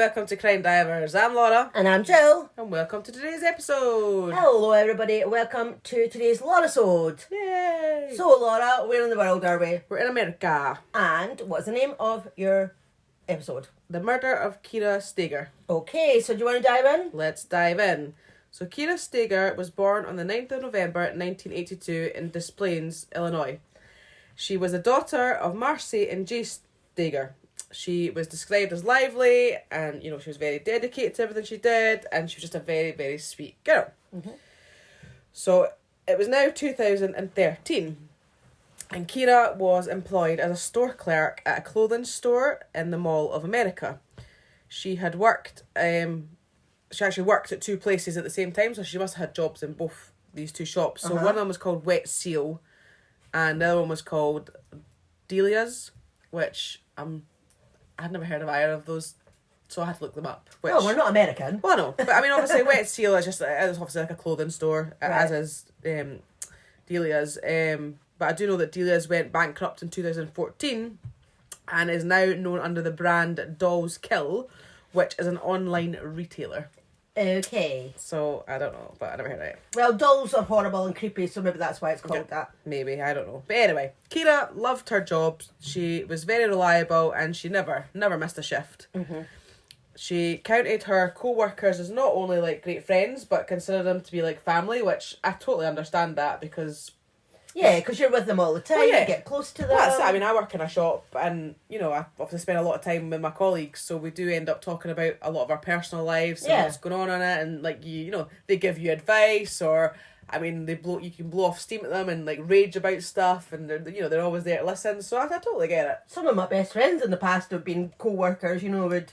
welcome to CrimeDivers. I'm Laura. And I'm Jill. And welcome to today's episode. Hello everybody, welcome to today's Laura-sode. Yay! So Laura, where in the world are we? We're in America. And what's the name of your episode? The murder of Kira Steger. Okay, so do you want to dive in? Let's dive in. So Kira Steger was born on the 9th of November 1982 in Des Plaines, Illinois. She was the daughter of Marcy and Jay Steger. She was described as lively and, she was very dedicated to everything she did, and she was just a very, very sweet girl. Mm-hmm. So it was now 2013, and Kira was employed as a store clerk at a clothing store in the Mall of America. She had worked, she actually worked at two places at the same time, so she must have had jobs in both these two shops. So one of them was called Wet Seal, and the other one was called Delia's, which I'd never heard of either of those, so I had to look them up. Which, we're not American. Well, no, but I mean, obviously, Wet Seal is it's obviously like a clothing store, right, as is Delia's. But I do know that Delia's went bankrupt in 2014 and is now known under the brand Doll's Kill, which is an online retailer. Okay. So, I don't know, but I never heard of it. Well, dolls are horrible and creepy, so maybe that's why it's called that. Maybe, I don't know. But anyway, Kira loved her job. She was very reliable and she never missed a shift. Mm-hmm. She counted her co-workers as not only like great friends, but considered them to be like family, which I totally understand that because... Yeah, because you're with them all the time, you get close to them. Well, that's it. I mean, I work in a shop and, I obviously spend a lot of time with my colleagues, so we do end up talking about a lot of our personal lives and what's going on in it, and like, they give you advice, or, I mean, you can blow off steam at them and like rage about stuff, and they're always there to listen, so I totally get it. Some of my best friends in the past have been co-workers, would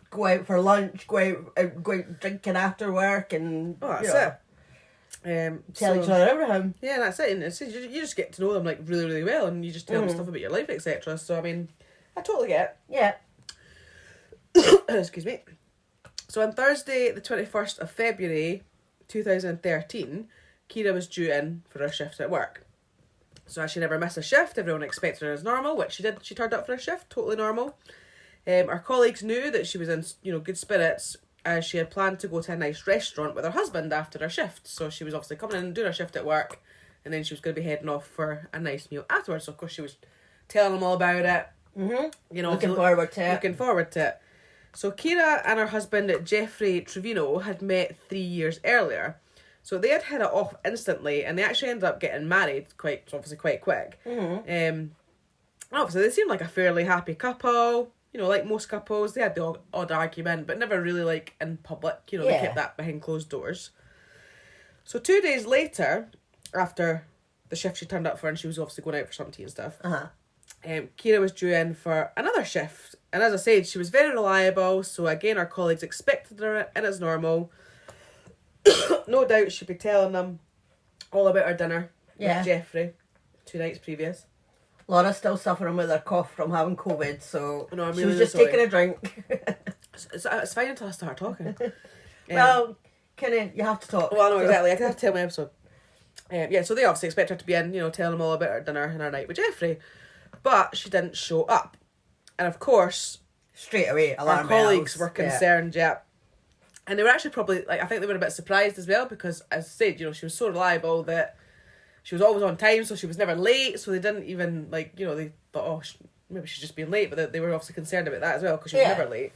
go out for lunch, go out drinking after work, and that's it. Tell each other everything. Yeah, that's it. And you just get to know them like really, really well, and you just tell them stuff about your life, etc. So I mean, I totally get it. Yeah. Excuse me. So on Thursday, the 21st of February, 2013, Kira was due in for her shift at work. So as she never missed a shift, everyone expected her as normal, which she did. She turned up for her shift, totally normal. Our colleagues knew that she was in good spirits, as she had planned to go to a nice restaurant with her husband after her shift. So she was obviously coming in and doing her shift at work, and then she was going to be heading off for a nice meal afterwards. So of course she was telling them all about it. Mm-hmm. Looking forward to it. So Kira and her husband Jeffrey Trevino had met 3 years earlier. So they had hit it off instantly, and they actually ended up getting married quite quick. Mm-hmm. Obviously they seemed like a fairly happy couple. Like most couples, they had the odd argument, but never really, like, in public. They kept that behind closed doors. So 2 days later, after the shift she turned up for, and she was obviously going out for some tea and stuff, Kira was due in for another shift. And as I said, she was very reliable, so again, our colleagues expected her in as normal. No doubt she'd be telling them all about her dinner with Jeffrey 2 nights previous. Laura's still suffering with her cough from having COVID, so no, she was just taking a drink. It's fine until I start talking. Well, you have to talk. Well, no, exactly. I have to tell my episode. So they obviously expect her to be in, telling them all about her dinner and her night with Jeffrey. But she didn't show up. And of course, straight away, our colleagues were concerned, And they were actually probably, I think they were a bit surprised as well, because, as I said, she was so reliable that she was always on time, so she was never late, so they didn't even, they thought, maybe she's just being late, but they were obviously concerned about that as well, because she was never late.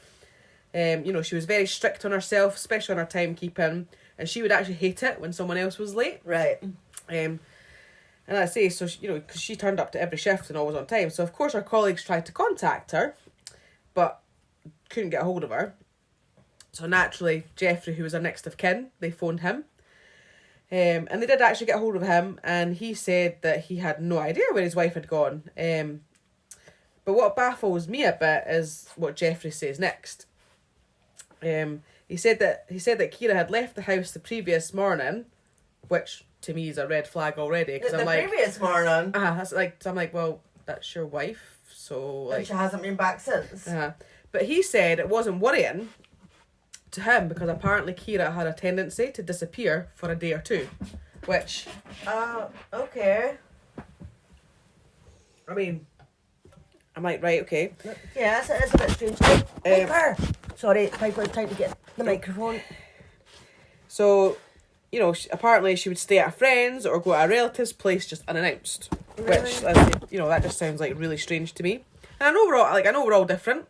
She was very strict on herself, especially on her timekeeping, and she would actually hate it when someone else was late. Right. And I say, so, because she turned up to every shift and always on time, so of course our colleagues tried to contact her, but couldn't get a hold of her. So naturally, Jeffrey, who was her next of kin, they phoned him. And they did actually get hold of him, and he said that he had no idea where his wife had gone. But what baffles me a bit is what Jeffrey says next. He said that Kira had left the house the previous morning, which to me is a red flag already. Because I'm like, previous morning. I'm like, well, that's your wife, so like. And she hasn't been back since. But he said it wasn't worrying to him because apparently Kira had a tendency to disappear for a day or two, which... okay. I mean, I'm like, right, okay. Yeah, it's a bit strange. Sorry, Piper's trying to get the microphone. So, you know, apparently she would stay at a friend's or go to a relative's place just unannounced. Really? Which, you know, that just sounds like really strange to me. And I know we're all different.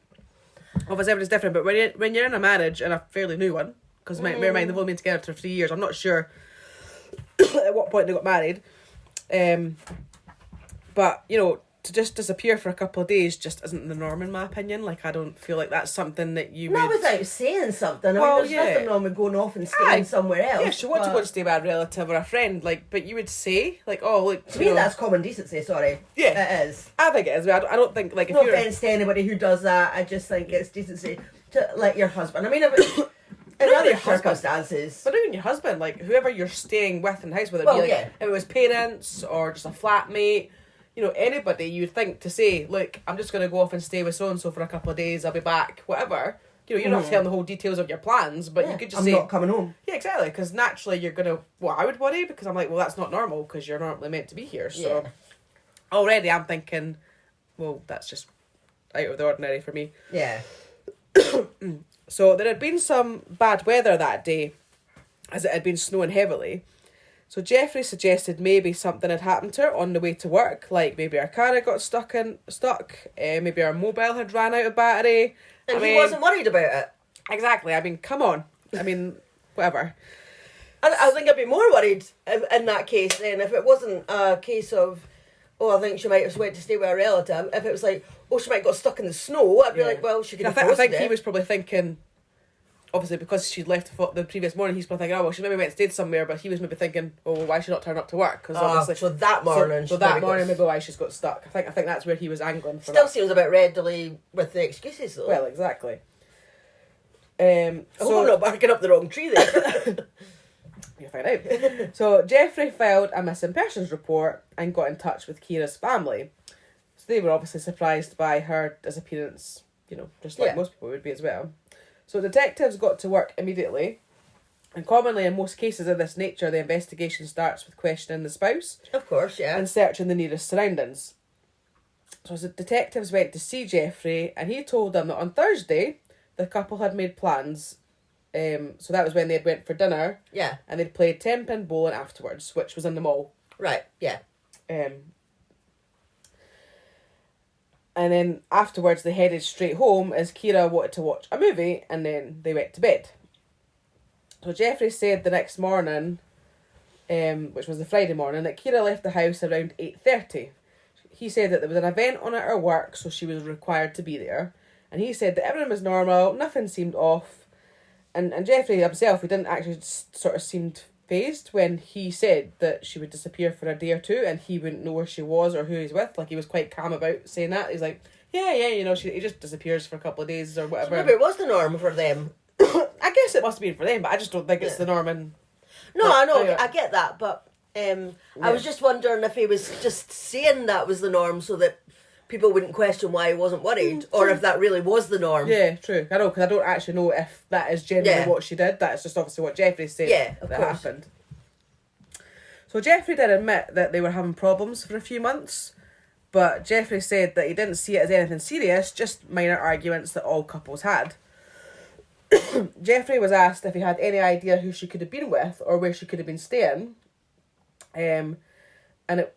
Obviously, everyone's different, but when you're in a marriage, and a fairly new one, because bear in mind they've only been together for 3 years, I'm not sure at what point they got married. But, you know, to just disappear for a couple of days just isn't the norm, in my opinion. Like, I don't feel like that's something that you Not would... without saying something. Well, I mean, there's nothing wrong with going off and staying somewhere else. Yeah, she wants to go and stay with a relative or a friend, like, but you would say, like, oh, look... To me, that's common decency, sorry. Yeah. It is. I think it is. I don't think, like, if No you're... offence to anybody who does that, I just think it's decency to let your husband... I mean, if it's... in other circumstances... But even your husband, like, whoever you're staying with in the house, whether Well, it be, like, if it was parents or just a flatmate... You know, anybody you'd think to say, look, I'm just going to go off and stay with so-and-so for a couple of days, I'll be back, whatever. You know, you're not telling the whole details of your plans, but you could just say... I'm not coming home. Yeah, exactly, because naturally you're going to... Well, I would worry, because I'm like, well, that's not normal, because you're normally meant to be here, so... Already I'm thinking, well, that's just out of the ordinary for me. Yeah. So there had been some bad weather that day, as it had been snowing heavily. So Jeffrey suggested maybe something had happened to her on the way to work, like maybe her car had got stuck, maybe her mobile had ran out of battery. And he wasn't worried about it. Exactly. I mean, come on. I mean, whatever. I think I'd be more worried in that case then if it wasn't a case of, oh, I think she might have went to stay with a relative. If it was like, oh, she might have got stuck in the snow, I'd be like, well, she could have I think he was probably thinking... Obviously, because she'd left the previous morning, he's probably thinking, oh, well, she maybe went and stayed somewhere, but he was maybe thinking, oh, well, why should she not turn up to work? Because obviously... So that morning... So that morning, maybe why she's got stuck. I think that's where he was angling for. Still seems a bit readily with the excuses, though. Well, exactly. I'm not barking up the wrong tree there. You'll find out. So, Jeffrey filed a missing persons report and got in touch with Kira's family. So they were obviously surprised by her disappearance, you know, just like most people would be as well. So detectives got to work immediately, and commonly in most cases of this nature, the investigation starts with questioning the spouse. Of course, yeah. And searching the nearest surroundings. So the detectives went to see Jeffrey, and he told them that on Thursday, the couple had made plans. So that was when they went for dinner. Yeah. And they'd played 10-pin bowling afterwards, which was in the mall. Right, yeah. And then afterwards they headed straight home as Kira wanted to watch a movie, and then they went to bed. So Jeffrey said the next morning, which was the Friday morning, that Kira left the house around 8:30. He said that there was an event on at her work, so she was required to be there. And he said that everything was normal, nothing seemed off. And Jeffrey himself, he didn't actually sort of seemed phased when he said that she would disappear for a day or two and he wouldn't know where she was or who he's with. Like, he was quite calm about saying that. He's like, yeah, you know, he just disappears for a couple of days or whatever. So maybe it was the norm for them. I guess it must have been for them, but I just don't think it's the norm. No, I know, I get that, but I was just wondering if he was just saying that was the norm so that people wouldn't question why he wasn't worried, or if that really was the norm. Yeah, true. I know, because I don't actually know if that is genuinely what she did. That's just obviously what Jeffrey said that happened. So Jeffrey did admit that they were having problems for a few months, but Jeffrey said that he didn't see it as anything serious, just minor arguments that all couples had. Jeffrey was asked if he had any idea who she could have been with or where she could have been staying. And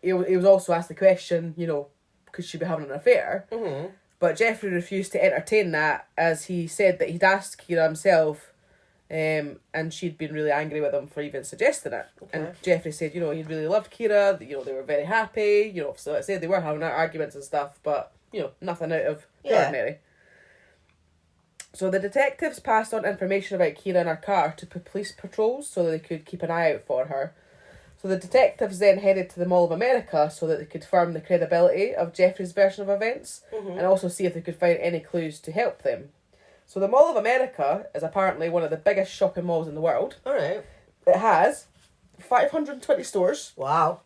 he was also asked the question, you know, could she be having an affair? Mm-hmm. But Jeffrey refused to entertain that, as he said that he'd asked Kira himself, and she'd been really angry with him for even suggesting it. Okay. And Jeffrey said, you know, he really loved Kira, you know, they were very happy, you know, so I said they were having arguments and stuff, but, you know, nothing out of the ordinary. So the detectives passed on information about Kira and her car to police patrols so that they could keep an eye out for her. So the detectives then headed to the Mall of America so that they could confirm the credibility of Jeffrey's version of events, and also see if they could find any clues to help them. So the Mall of America is apparently one of the biggest shopping malls in the world. Alright. It has 520 stores. Wow.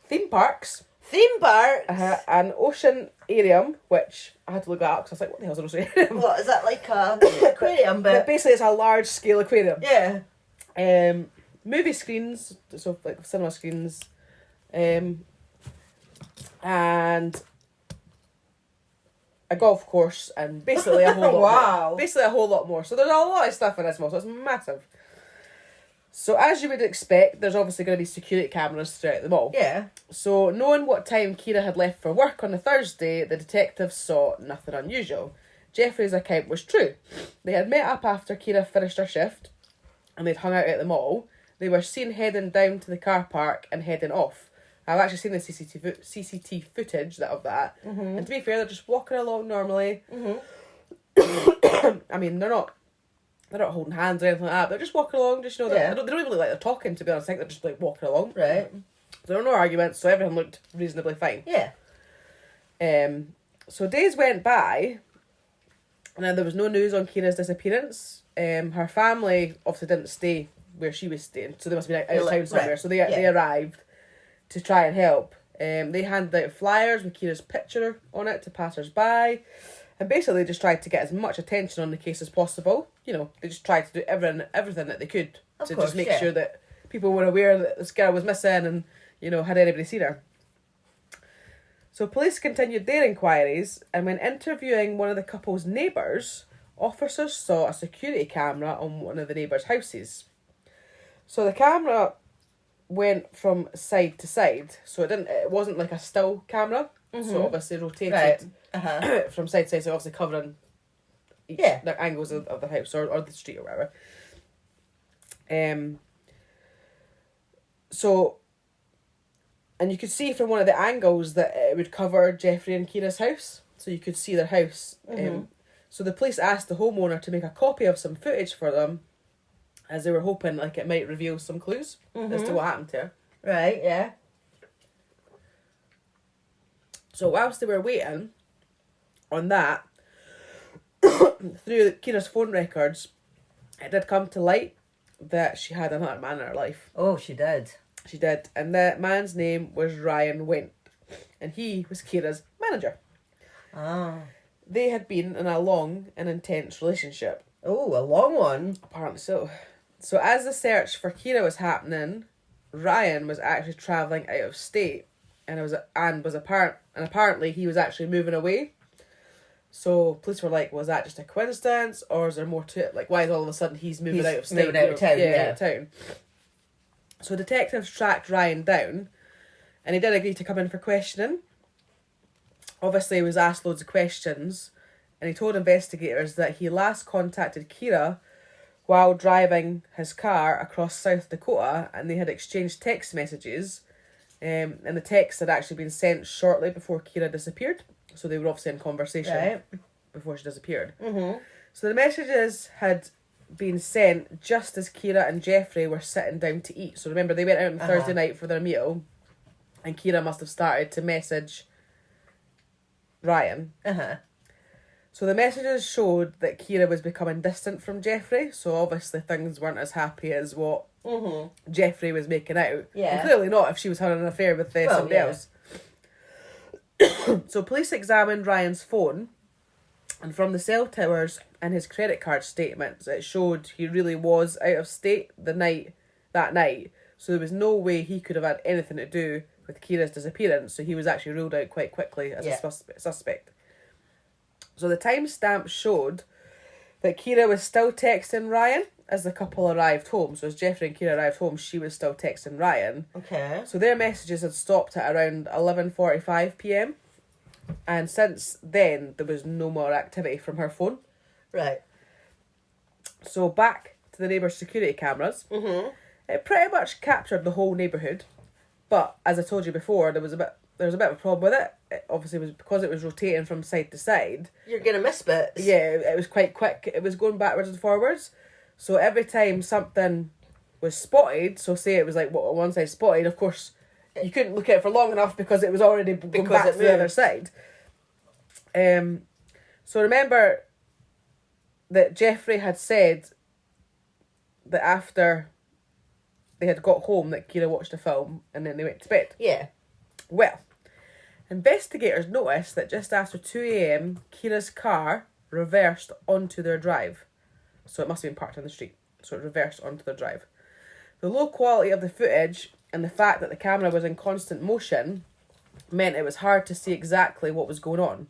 Theme parks. Theme parks? An oceanarium, which I had to look that up because I was like, what the hell is an oceanarium? What, is that like a aquarium? But basically it's a large scale aquarium. Yeah. Movie screens, so like cinema screens, and a golf course, and basically a whole lot Wow. more. Basically a whole lot more. So there's a lot of stuff in this mall, so it's massive. So as you would expect, there's obviously going to be security cameras throughout the mall. Yeah. So knowing what time Kira had left for work on the Thursday, the detectives saw nothing unusual. Jeffrey's account was true. They had met up after Kira finished her shift, and they'd hung out at the mall. They were seen heading down to the car park and heading off. I've actually seen the CCTV footage of that. Mm-hmm. And to be fair, they're just walking along normally. Mm-hmm. I mean, they're not holding hands or anything like that. They're just walking along. Just, you know, they don't even look like they're talking, to be honest. I think they're just like walking along. Right. There were no arguments, so everything looked reasonably fine. Yeah. So days went by, and then there was no news on Kira's disappearance. Her family obviously didn't stay where she was staying, so they must be out of town somewhere. Right. So they arrived to try and help. They handed out flyers with Kira's picture on it to passers-by, and basically just tried to get as much attention on the case as possible. You know, they just tried to do everything that they could to just make sure that people were aware that this girl was missing and, you know, had anybody seen her. So police continued their inquiries, and when interviewing one of the couple's neighbours, officers saw a security camera on one of the neighbours' houses. So the camera went from side to side, so it wasn't like a still camera. Mm-hmm. So obviously rotated from side to side, so obviously covering each the angles of the house or the street or whatever. So, and you could see from one of the angles that it would cover Jeffrey and Kira's house, so you could see their house. Mm-hmm. So the police asked the homeowner to make a copy of some footage for them, as they were hoping like it might reveal some clues as to what happened to her. Right, yeah. So whilst they were waiting on that, through Kira's phone records, it did come to light that she had another man in her life. Oh, she did. She did. And that man's name was Ryan Went. And he was Kira's manager. Ah. They had been in a long and intense relationship. Oh, a long one. Apparently so. So as the search for Kira was happening, Ryan was actually travelling out of state, and apparently he was actually moving away. So police were like, was that just a coincidence, or is there more to it? Like, why is all of a sudden he's moving out of state? Moving out of town, out of town. So detectives tracked Ryan down, and he did agree to come in for questioning. Obviously, he was asked loads of questions, and he told investigators that he last contacted Kira while driving his car across South Dakota, and they had exchanged text messages, and the texts had actually been sent shortly before Kira disappeared. So they were obviously in conversation before she disappeared. Mm-hmm. So the messages had been sent just as Kira and Jeffrey were sitting down to eat. So remember, they went out on Thursday night for their meal, and Kira must have started to message Ryan. So the messages showed that Kira was becoming distant from Jeffrey, so obviously things weren't as happy as what Jeffrey was making out. Yeah. And clearly not if she was having an affair with somebody else. So police examined Ryan's phone, and from the cell towers and his credit card statements, it showed he really was out of state that night. So there was no way he could have had anything to do with Kira's disappearance, so he was actually ruled out quite quickly as a suspect. So the timestamp showed that Kira was still texting Ryan as the couple arrived home. So as Jeffrey and Kira arrived home, she was still texting Ryan. Okay. So their messages had stopped at around 11:45 p.m. And since then, there was no more activity from her phone. Right. So back to the neighbour's security cameras. Mm-hmm. It pretty much captured the whole neighbourhood. But as I told you before, there was a bit of a problem with it. It obviously was because it was rotating from side to side. You're going to miss bits. Yeah, it was quite quick. It was going backwards and forwards. So every time something was spotted, so say it was like on one side spotted, of course, you couldn't look at it for long enough because it was already going back to the other side. So remember that Jeffrey had said that after they had got home that Kira watched a film and then they went to bed. Yeah. Well, investigators noticed that just after 2 a.m, Kira's car reversed onto their drive. So it must have been parked on the street. So it reversed onto their drive. The low quality of the footage and the fact that the camera was in constant motion meant it was hard to see exactly what was going on.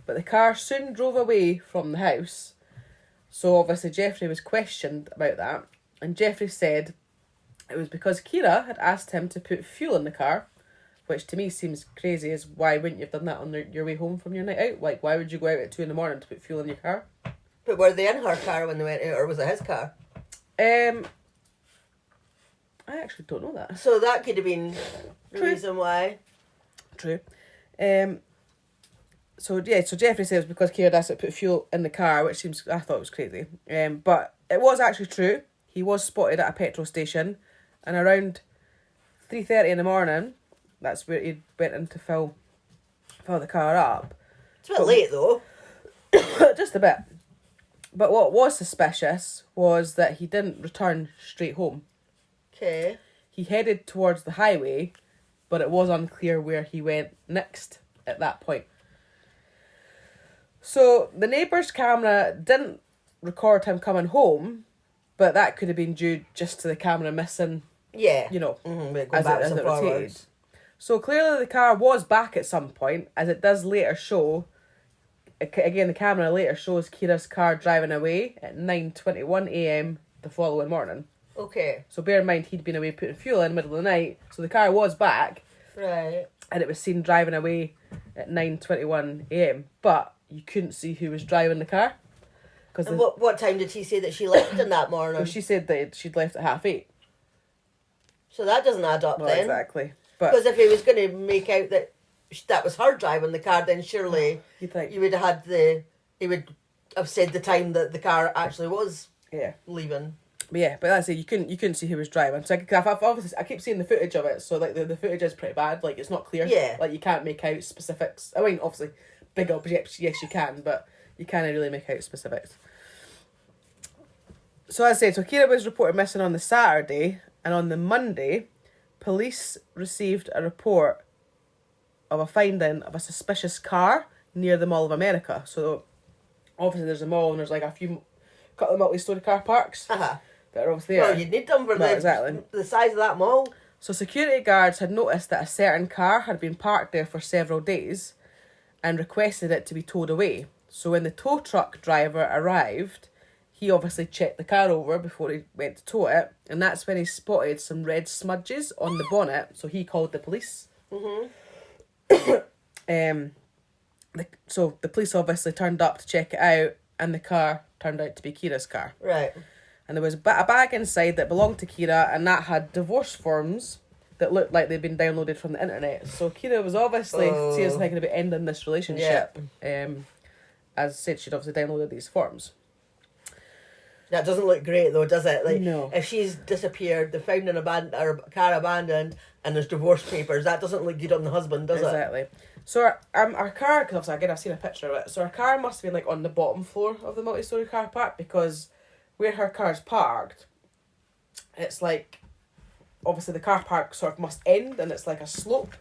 but the car soon drove away from the house. So obviously Jeffrey was questioned about that, and Jeffrey said it was because Kira had asked him to put fuel in the car, which to me seems crazy, as why wouldn't you have done that on your way home from your night out? Like, why would you go out at 2 a.m. to put fuel in your car? But were they in her car when they went out, or was it his car? I actually don't know that. So that could have been the reason why. True. So Jeffrey says because Kira asked to put fuel in the car, which I thought was crazy. But it was actually true. He was spotted at a petrol station, and around 3:30 in the morning, that's where he went in to fill the car up. It's a bit late though. Just a bit. But what was suspicious was that he didn't return straight home. Okay. He headed towards the highway, but it was unclear where he went next at that point. So the neighbour's camera didn't record him coming home, but that could have been due just to the camera missing, Yeah. Mm-hmm. As it rotated. So clearly the car was back at some point, as it does later show. Again, the camera later shows Kira's car driving away at 9:21 a.m. the following morning. Okay. So bear in mind, he'd been away putting fuel in the middle of the night, so the car was back. Right. And it was seen driving away at 9:21 a.m. But you couldn't see who was driving the car. And what time did he say that she left in that morning? Well, she said that she'd left at 8:30. So that doesn't add up Well, then. exactly. But Because if he was going to make out that was her driving the car, then surely you think, you would have he would have said the time that the car actually was leaving. But that's it. You couldn't see who was driving. So I keep seeing the footage of it. So like the footage is pretty bad. Like it's not clear. Yeah. Like you can't make out specifics. I mean, obviously, big objects, yes, you can, but you can't really make out specifics. So as I said, Kira was reported missing on the Saturday, and on the Monday, police received a report of a finding of a suspicious car near the Mall of America. So obviously there's a mall and there's like a couple of multi-storey car parks that are obviously there. Well, you'd need them for exactly. the size of that mall. So security guards had noticed that a certain car had been parked there for several days and requested it to be towed away. So when the tow truck driver arrived, he obviously checked the car over before he went to tow it, and that's when he spotted some red smudges on the bonnet, so he called the police. Mm-hmm. So the police obviously turned up to check it out, and the car turned out to be Kira's car. Right. And there was a bag inside that belonged to Kira, and that had divorce forms that looked like they'd been downloaded from the internet. So Kira was obviously seriously thinking about ending this relationship. As I said, she'd obviously downloaded these forms. That doesn't look great though, does it? Like, no. If she's disappeared, they found her car abandoned, and there's divorce papers, that doesn't look good on the husband, does it? Exactly. So our car, because again I've seen a picture of it, so our car must have been like on the bottom floor of the multi-storey car park, because where her car's parked, it's like, obviously the car park sort of must end, and it's like a slope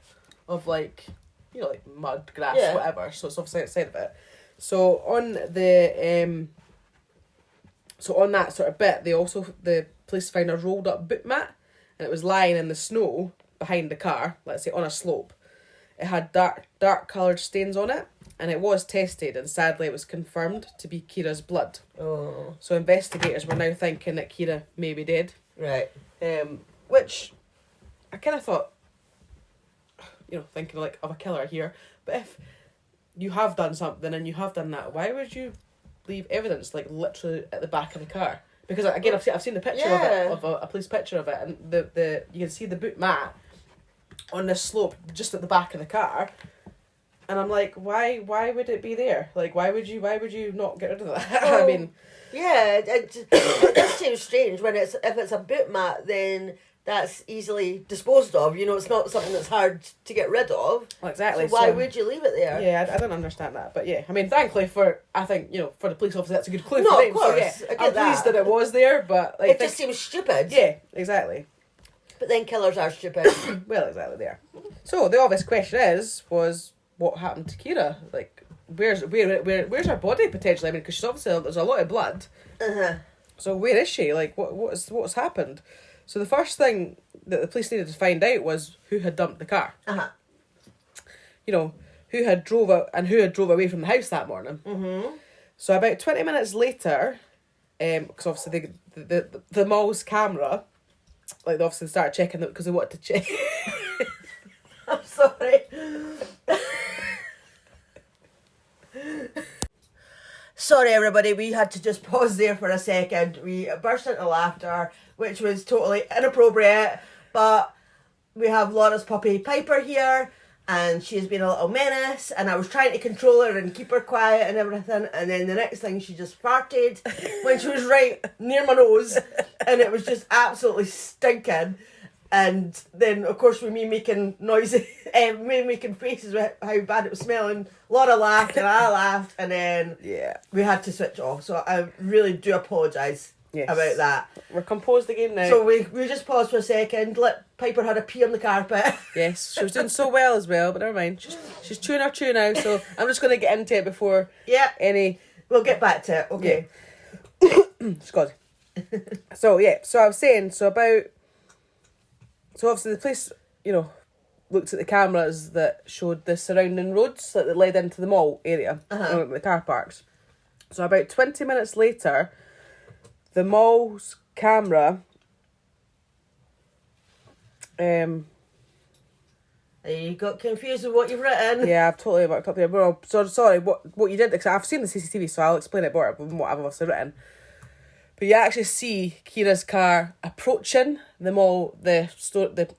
of like, like mud, grass, whatever, so it's obviously outside of it. So on the so on that sort of bit, the police found a rolled up boot mat, and it was lying in the snow behind the car, let's say on a slope. It had dark coloured stains on it, and it was tested, and sadly it was confirmed to be Kira's blood. Oh. So investigators were now thinking that Kira may be dead. Right. Which I kind of thought, thinking like of a killer here, but if you have done something and you have done that, why would you leave evidence like literally at the back of the car? Because again, I've seen the picture of it, of a police picture of it, and the you can see the boot mat on this slope just at the back of the car, and I'm like, why would it be there? Like, why would you not get rid of that? Well, I mean, yeah, it does seem strange when if it's a boot mat, then that's easily disposed of. It's not something that's hard to get rid of. Well, exactly. So why would you leave it there? Yeah, I don't understand that, but yeah, I mean, thankfully for the police officer, that's a good clue No, for them. of course, So, yeah, I get I'm pleased that it was there, but like, it just seems stupid. Yeah, exactly. But then killers are stupid. Well, exactly there. So the obvious question was what happened to Kira? Like, where's her body potentially? I mean, because she's obviously, there's a lot of blood. So where is she? Like, what's happened? So the first thing that the police needed to find out was who had dumped the car. who had drove away from the house that morning. Mm-hmm. So about 20 minutes later, because obviously the mall's camera, like they obviously started checking it because they wanted to check. I'm sorry. Sorry, everybody. We had to just pause there for a second. We burst into laughter, which was totally inappropriate. But we have Laura's puppy Piper here, and she's been a little menace. And I was trying to control her and keep her quiet and everything. And then the next thing, she just farted when she was right near my nose, and it was just absolutely stinking. And then, of course, with me making noises, me making faces with how bad it was smelling, Laura laughed and I laughed, and then we had to switch off. So I really do apologise about that. We're composed again now. So we just paused for a second, let Piper had a pee on the carpet. Yes, she was doing so well as well, but never mind. She's chewing her chew now, so I'm just going to get into it before any... We'll get back to it, okay. Scott. So I was saying, so obviously the police, looked at the cameras that showed the surrounding roads that led into the mall area, the car parks. So about 20 minutes later, the mall's camera... you got confused with what you've written. Yeah, I've totally worked up there. Well, sorry, what you did, because I've seen the CCTV, so I'll explain it better than what I've obviously written. But you actually see Kira's car approaching the mall, the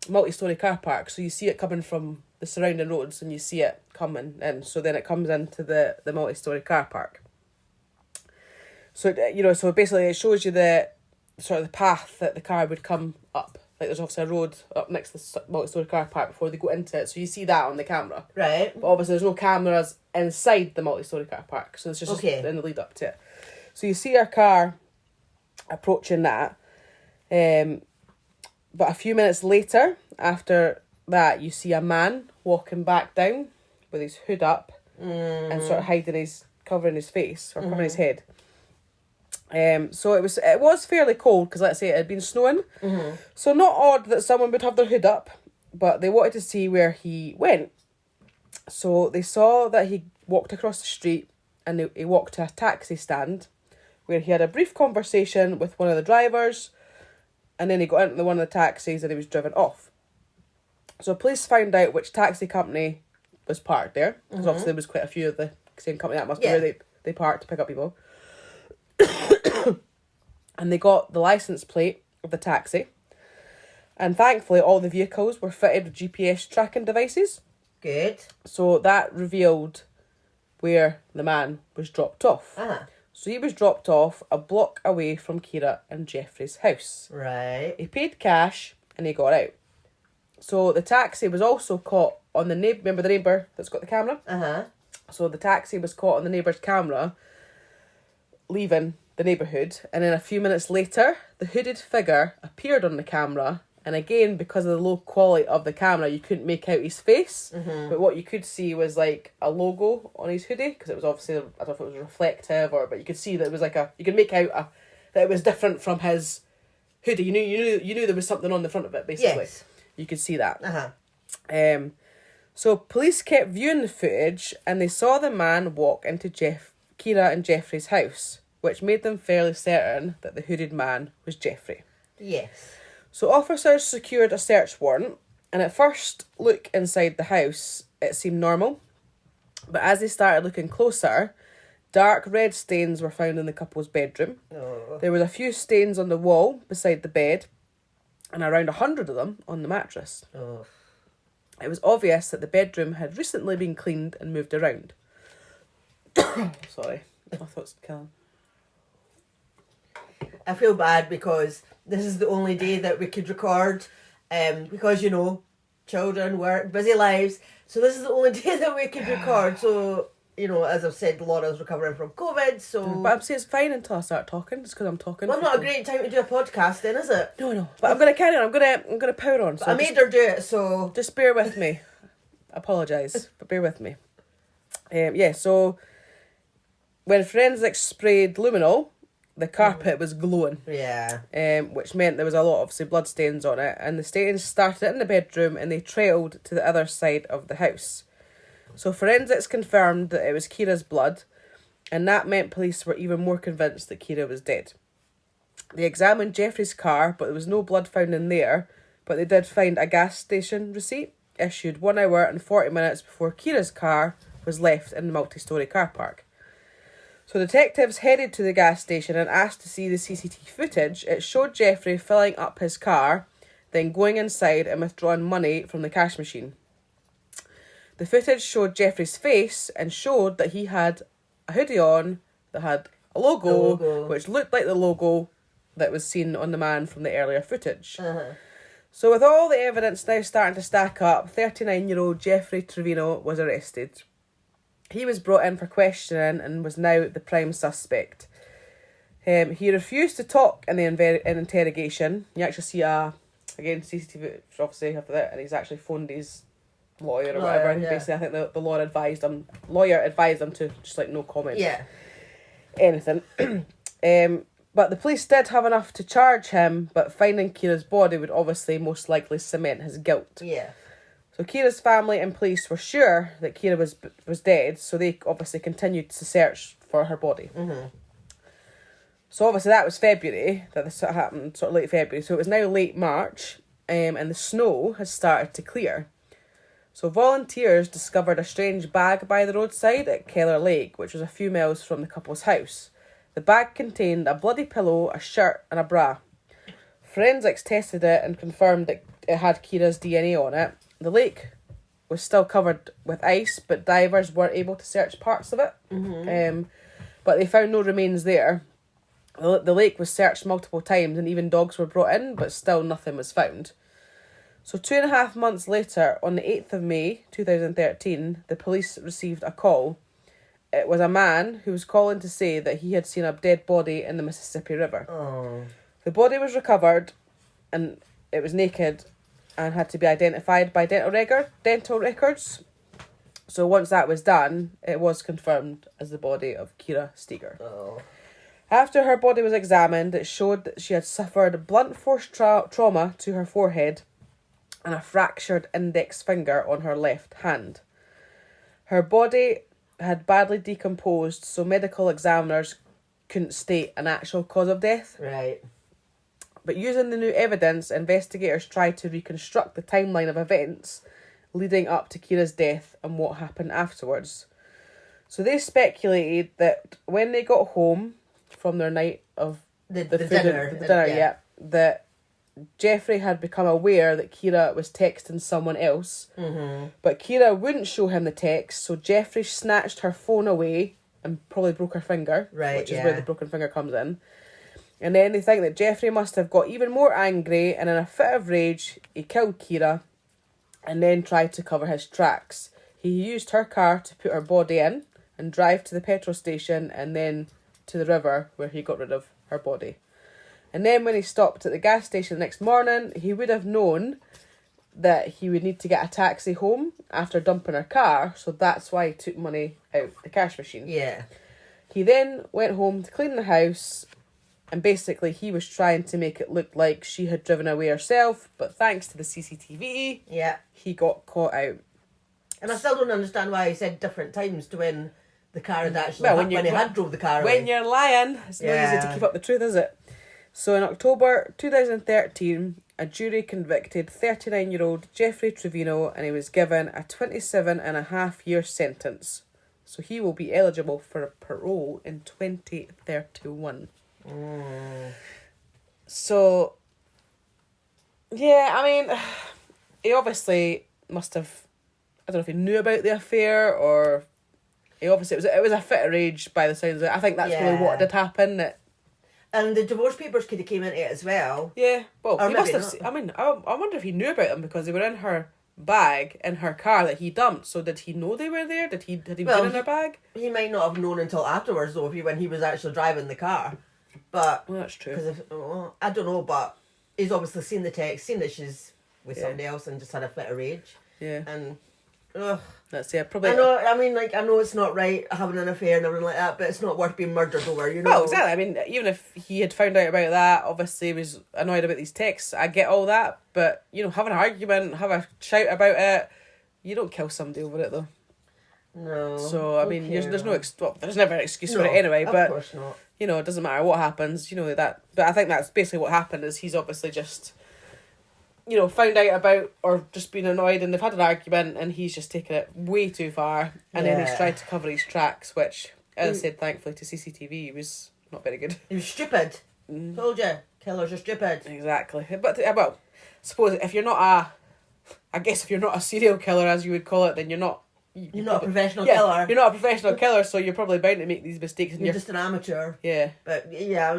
multi-storey car park. So you see it coming from the surrounding roads, and you see it coming in. So then it comes into the multi-storey car park. So so basically it shows you the path that the car would come up. Like there's obviously a road up next to the multi-storey car park before they go into it. So you see that on the camera. Right. But obviously there's no cameras inside the multi-storey car park. So it's just in the lead up to it. So you see our car approaching that. But a few minutes later, after that, you see a man walking back down with his hood up and sort of covering his face or covering his head. So it was fairly cold because, let's say, it had been snowing. Mm-hmm. So not odd that someone would have their hood up, but they wanted to see where he went. So they saw that he walked across the street and he walked to a taxi stand where he had a brief conversation with one of the drivers, and then he got into one of the taxis and he was driven off. So police found out which taxi company was parked there, because obviously there was quite a few of the same company. That must be where they parked to pick up people. And they got the licence plate of the taxi, and thankfully all the vehicles were fitted with GPS tracking devices. Good. So that revealed where the man was dropped off. So he was dropped off a block away from Kira and Jeffrey's house. Right. He paid cash and he got out. So the taxi was also caught on the neighbour. Remember the neighbour that's got the camera? So the taxi was caught on the neighbour's camera leaving the neighbourhood, and then a few minutes later the hooded figure appeared on the camera, and again, because of the low quality of the camera, you couldn't make out his face, but what you could see was like a logo on his hoodie, because it was obviously, I don't know if it was reflective, but you could see that it was like you could make out that it was different from his hoodie. You knew there was something on the front of it, basically. Yes. You could see that. So police kept viewing the footage, and they saw the man walk into Kira and Jeffrey's house, which made them fairly certain that the hooded man was Jeffrey. Yes. So officers secured a search warrant, and at first look inside the house, it seemed normal. But as they started looking closer, dark red stains were found in the couple's bedroom. Oh. There was a few stains on the wall beside the bed, and around 100 of them on the mattress. Oh. It was obvious that the bedroom had recently been cleaned and moved around. Sorry, my thoughts killing. I feel bad because this is the only day that we could record, because, children, work, busy lives. So this is the only day that we could record. So, as I've said, Laura's recovering from COVID, so... But I'm saying it's fine until I start talking, just because I'm talking. Well, not a great time to do a podcast then, is it? No. But I'm going to carry on. I'm going to power on. So I made her do it, so... Just bear with me. I apologise, but bear with me. So when forensics sprayed luminol, the carpet was glowing. Yeah. Which meant there was a lot of, obviously, blood stains on it, and the stains started in the bedroom and they trailed to the other side of the house. So forensics confirmed that it was Kira's blood, and that meant police were even more convinced that Kira was dead. They examined Jeffrey's car, but there was no blood found in there, but they did find a gas station receipt issued 1 hour and 40 minutes before Kira's car was left in the multi-storey car park. So detectives headed to the gas station and asked to see the CCTV footage. It showed Jeffrey filling up his car, then going inside and withdrawing money from the cash machine. The footage showed Jeffrey's face and showed that he had a hoodie on that had a logo, which looked like the logo that was seen on the man from the earlier footage. So with all the evidence now starting to stack up, 39-year-old Jeffrey Trevino was arrested. He was brought in for questioning and was now the prime suspect. He refused to talk in the interrogation. You actually see CCTV obviously after that, and he's actually phoned his lawyer or whatever. And basically, I think the lawyer advised him to just like no comment. Yeah. Anything. But the police did have enough to charge him, but finding Kira's body would obviously most likely cement his guilt. Yeah. So Kira's family and police were sure that Kira was dead, so they obviously continued to search for her body. So obviously that was February, that this happened, sort of late February. So it was now late March, and the snow has started to clear. So volunteers discovered a strange bag by the roadside at Keller Lake, which was a few miles from the couple's house. The bag contained a bloody pillow, a shirt and a bra. Forensics tested it and confirmed that it had Kira's DNA on it. The lake was still covered with ice, but divers weren't able to search parts of it. But they found no remains there. The lake was searched multiple times and even dogs were brought in, but still nothing was found. So 2.5 months later, on the 8th of May 2013, the police received a call. It was a man who was calling to say that he had seen a dead body in the Mississippi River. Oh. The body was recovered and it was naked and had to be identified by dental records. So once that was done, it was confirmed as the body of Kira Steger. Oh. After her body was examined, it showed that she had suffered blunt force trauma to her forehead and a fractured index finger on her left hand. Her body had badly decomposed, so medical examiners couldn't state an actual cause of death. Right. But using the new evidence, investigators tried to reconstruct the timeline of events leading up to Kira's death and what happened afterwards. So they speculated that when they got home from their night of the dinner, that Jeffrey had become aware that Kira was texting someone else, but Kira wouldn't show him the text, so Jeffrey snatched her phone away and probably broke her finger, which is where the broken finger comes in. And then they think that Jeffrey must have got even more angry, and in a fit of rage, he killed Kira and then tried to cover his tracks. He used her car to put her body in and drive to the petrol station and then to the river where he got rid of her body. And then when he stopped at the gas station the next morning, he would have known that he would need to get a taxi home after dumping her car, so that's why he took money out the cash machine. Yeah. He then went home to clean the house, and basically he was trying to make it look like she had driven away herself, but thanks to the CCTV, he got caught out. And I still don't understand why he said different times to when the car had actually when he had drove the car away. When you're lying, it's not easy to keep up the truth, is it? So in October 2013, a jury convicted 39-year-old Jeffrey Trevino, and he was given a 27.5-year sentence. So he will be eligible for a parole in 2031. So, yeah, I mean, he obviously must have, I don't know if he knew about the affair, or he obviously, it was a fit of rage by the sounds of it. I think that's really what did happen. And the divorce papers could have came into it as well. Yeah, well, or he must have. I mean, I wonder if he knew about them because they were in her bag in her car that he dumped. So did he know they were there? Had he been in their bag? He might not have known until afterwards, though, when he was actually driving the car. But that's true. Because I don't know, but he's obviously seen the text, seen that she's with somebody else, and just had a fit of rage. Yeah. And that's probably. I know. I mean, I know it's not right having an affair and everything like that, but it's not worth being murdered over. You know. Well, exactly. I mean, even if he had found out about that, obviously he was annoyed about these texts. I get all that, but have an argument, have a shout about it. You don't kill somebody over it, though. No. So, I mean, Okay, there's no... well. Well, there's never an excuse for No, it anyway, of but, course not. you know, it doesn't matter what happens, you know, that... But I think that's basically what happened, is he's obviously just, you know, found out about or just been annoyed, and they've had an argument, and he's just taken it way too far, and then he's Yeah. tried to cover his tracks, which, as I said, thankfully to CCTV, was not very good. He was stupid. Told you. Killers are stupid. Exactly. But, well, suppose if you're not if you're not a serial killer, as you would call it, then you're not... You're not a professional killer. You're not a professional killer, so you're probably bound to make these mistakes. And You're just an amateur. Yeah, But yeah,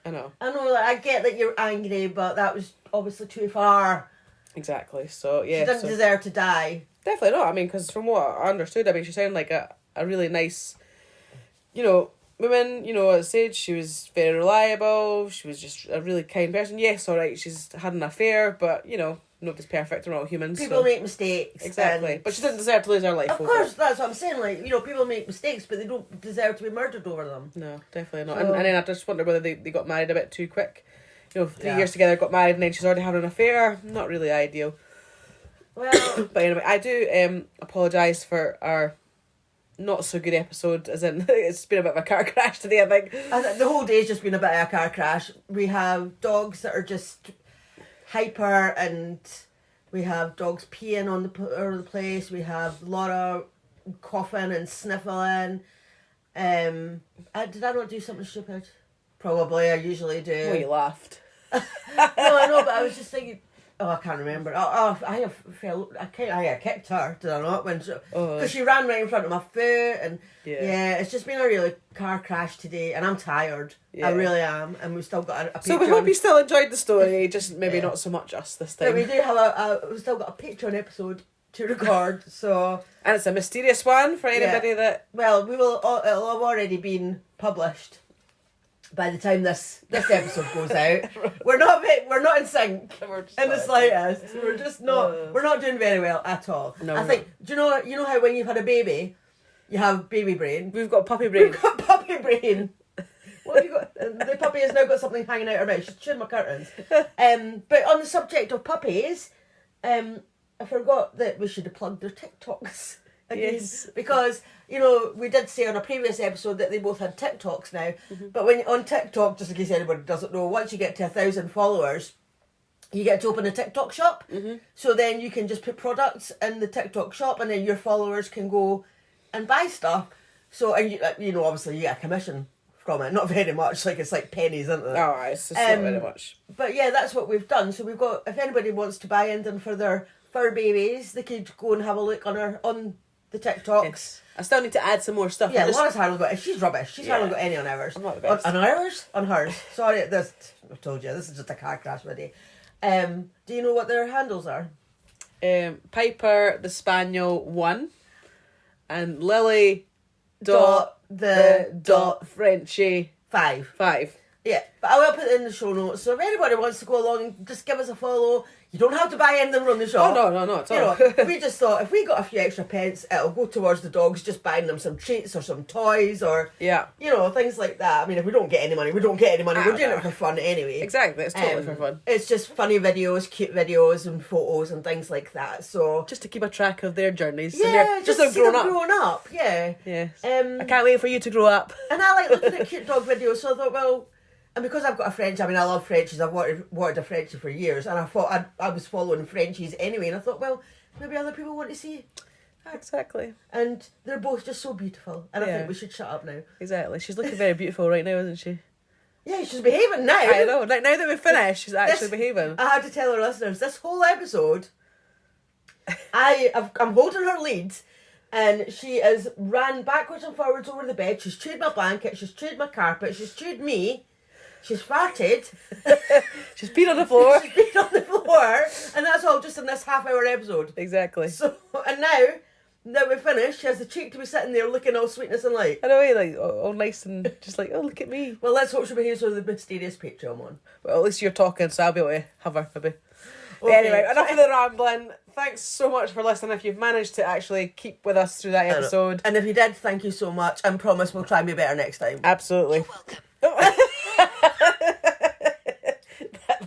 I know. like, I get that you're angry, but that was obviously too far. Exactly. So, yeah. She didn't deserve to die. Definitely not. I mean, because from what I understood, I mean, she sounded like a really nice, you know, woman. You know, at this age, she was very reliable. She was just a really kind person. Yes, all right, she's had an affair, but, you know, nobody's perfect. We're all humans. People make mistakes. Exactly. and- But she didn't deserve to lose her life Of over course, it. that's what I'm saying. Like, you know, people make mistakes, but they don't deserve to be murdered over them. No, definitely not. So- And then I just wonder whether they got married a bit too quick. You know, 3 Yeah. years together, got married, and then she's already having an affair. Not really ideal. Well, But anyway, I do apologise for our not so good episode, as in it's been a bit of a car crash today, I think. the whole day's just been a bit of a car crash. We have dogs that are just hyper, and we have dogs peeing on all over the place. We have a lot of coughing and sniffling. Did I not do something stupid? Probably, I usually do. Well, you laughed. No, I know, but I was just thinking. Oh, I can't remember. I kicked her. Did I not? Because she ran right in front of my foot, and yeah, it's just been a really car crash today, and I'm tired. Yeah. I really am, and we've still got a So we Patreon. hope you still enjoyed the story, just maybe Yeah. not so much us this But time. we do have we've still got a Patreon episode to record. So And it's a mysterious one for anybody that... well, it'll have already been published by the time this episode goes out. We're not in sync. We're just In the not- slightest. We're just not. We're not doing very well at all. No, I we're think. Do you know how when you've had a baby, you have baby brain. We've got puppy brain. We've got puppy brain. What have you got? The puppy has now got something hanging out her mouth. She's chewing my curtains. But on the subject of puppies, I forgot that we should have plugged their TikToks. Again. Yes. Because, you know, we did say on a previous episode that they both had TikToks now. But when on TikTok, just in case anybody doesn't know, once you get to 1,000 followers, you get to open a TikTok shop. So then you can just put products in the TikTok shop, and then your followers can go and buy stuff. So, and you know, obviously you get a commission from it. Not very much, like it's like pennies, isn't it? Oh, it's just not very much. But yeah, that's what we've done. So we've got, if anybody wants to buy anything for their fur babies, they could go and have a look on the TikToks. Yes. I still need to add some more stuff. Yeah, I just- Laura's hardly got. She's rubbish. She's hardly got any on ours. I'm not the best. On ours? On hers. Sorry, I told you this is just a car crash video. Do you know what their handles are? Piper the Spaniel 1 and Lily Dot Frenchie 5. 5. Yeah, but I will put it in the show notes. So if anybody wants to go along and just give us a follow, you don't have to buy anything from the shop. Oh no, not at You all. know, we just thought if we got a few extra pence, it'll go towards the dogs, just buying them some treats or some toys or, Yeah, you know, things like that. I mean, if we don't get any money, we don't get any money. Ah, We're doing no. it for fun anyway. exactly. It's totally for fun. It's just funny videos, cute videos and photos and things like that. So, Just to keep a track of their journeys. yeah, and their, just them see them growing up. growing up. Yeah. Yes. Um, I can't wait for you to grow up. And I like looking at cute dog videos, so I thought, well, and because I've got a French, I mean, I love Frenchies. I've wanted a Frenchie for years, and I thought I was following Frenchies anyway, and I thought, well, maybe other people want to see. Exactly. And they're both just so beautiful, and I Yeah. think we should shut up now. Exactly. She's looking very beautiful right now, isn't she? Yeah, she's behaving now. I know. Now that we've finished, she's actually This- behaving. I have to tell our listeners, this whole episode, I'm holding her lead, and she has ran backwards and forwards over the bed. She's chewed my blanket, she's chewed my carpet, she's chewed me, she's farted, She's peed on the floor. she's been on the floor, and that's all just in this half-hour episode. Exactly. So, and now we've finished, she has the cheek to be sitting there looking all sweetness and light. I know, like all nice and just like, oh, look at me. Well, let's hope she behaves with the mysterious Patreon one. Well, at least you're talking, so I'll be able to have her maybe. But Okay. anyway, enough of the rambling. Thanks so much for listening. If you've managed to actually keep with us through that episode, And if you did, thank you so much, and promise we'll try and be better next time. absolutely. Welcome.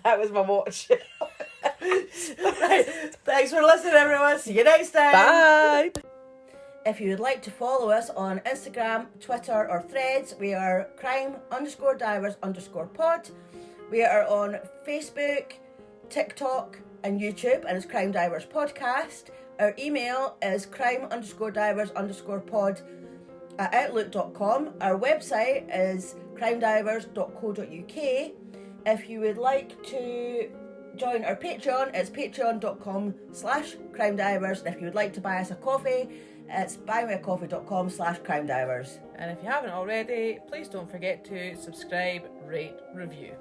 that was my watch. Right. Thanks for listening, everyone. See you next time. Bye. If you would like to follow us on Instagram, Twitter or Threads, we are crime_divers_pod. We are on Facebook, TikTok and YouTube, and it's Crime Divers Podcast. Our email is crime_divers_pod@outlook.com. Our website is crimedivers.co.uk. If you would like to join our Patreon, it's patreon.com/crimedivers. And if you would like to buy us a coffee, it's buymeacoffee.com/crimedivers. And if you haven't already, please don't forget to subscribe, rate, review.